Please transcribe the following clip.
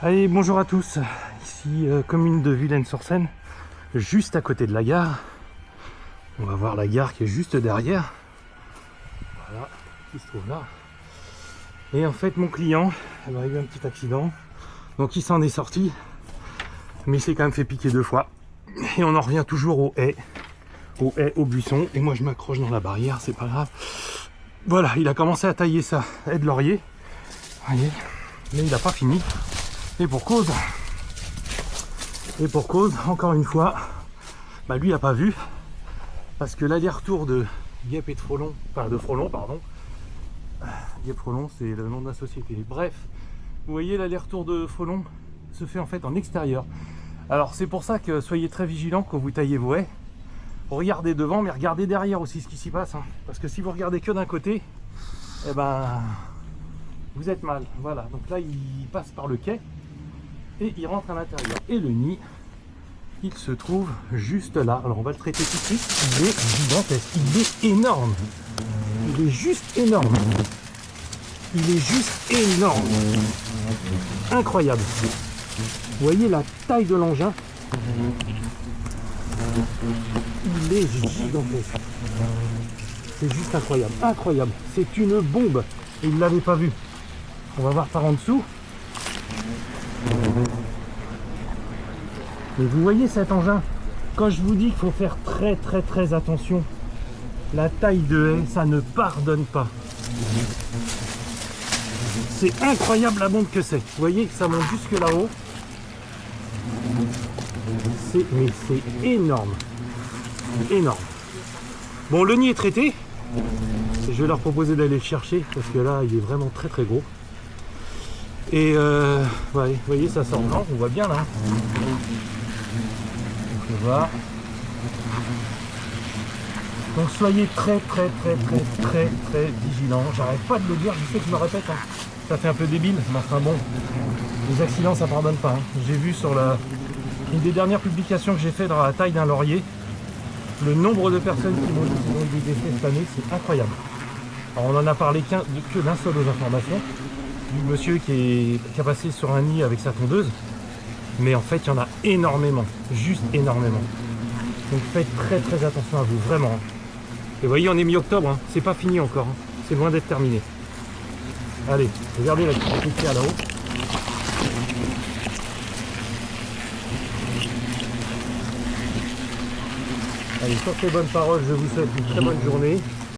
Allez, bonjour à tous, ici commune de Villennes-sur-Seine, juste à côté de la gare. On va voir la gare qui est juste derrière, voilà, qui se trouve là. Et en fait mon client, il a eu un petit accident, donc il s'en est sorti, mais il s'est quand même fait piquer 2 fois. Et on en revient toujours au buisson, et moi je m'accroche dans la barrière, c'est pas grave. Voilà, il a commencé à tailler ça, haie de laurier, voyez, mais il n'a pas fini. Et pour cause, encore une fois, lui a pas vu, parce que l'aller-retour de Guêpe et de Frelon, Guêpe Frelon c'est le nom de la société. Bref, vous voyez, l'aller-retour de Frelon se fait en fait en extérieur. Alors c'est pour ça que soyez très vigilants quand vous taillez vos haies. Regardez devant, mais regardez derrière aussi ce qui s'y passe, hein. Parce que si vous regardez que d'un côté, eh ben vous êtes mal. Voilà, donc là il passe par le quai et il rentre à l'intérieur. Et le nid, il se trouve juste là. Alors on va le traiter tout de suite. Il est gigantesque, il est énorme. Il est juste énorme. Il est juste énorme. Incroyable. Vous voyez la taille de l'engin. Il est gigantesque. C'est juste incroyable. Incroyable. C'est une bombe. Et il ne l'avait pas vu. On va voir par en dessous. Mais vous voyez cet engin, quand je vous dis qu'il faut faire très attention, la taille de haie, ça ne pardonne pas. C'est incroyable la bombe que c'est. Vous voyez, ça monte jusque là-haut. Mais c'est énorme. Énorme. Bon, le nid est traité. Je vais leur proposer d'aller le chercher, parce que là, il est vraiment très gros. Et vous voyez, ça sort blanc, on voit bien là. On peut voir. Donc soyez très vigilants. J'arrête pas de le dire, je sais que je me répète, hein. Ça fait un peu débile, mais enfin bon, les accidents ça pardonne pas, hein. J'ai vu sur une des dernières publications que j'ai fait dans la taille d'un laurier, le nombre de personnes qui m'ont dit qu'ils ont eu des décès cette année, c'est incroyable. Alors on en a parlé que d'un seul aux informations, du monsieur qui a passé sur un nid avec sa tondeuse, mais en fait il y en a énormément, juste énormément. Donc faites très attention à vous, vraiment. Et vous voyez, on est mi-octobre, hein. C'est pas fini encore, hein. C'est loin d'être terminé. Allez, regardez la petite qu'il y a là-haut. Allez, sur ces bonnes paroles, je vous souhaite une très bonne journée.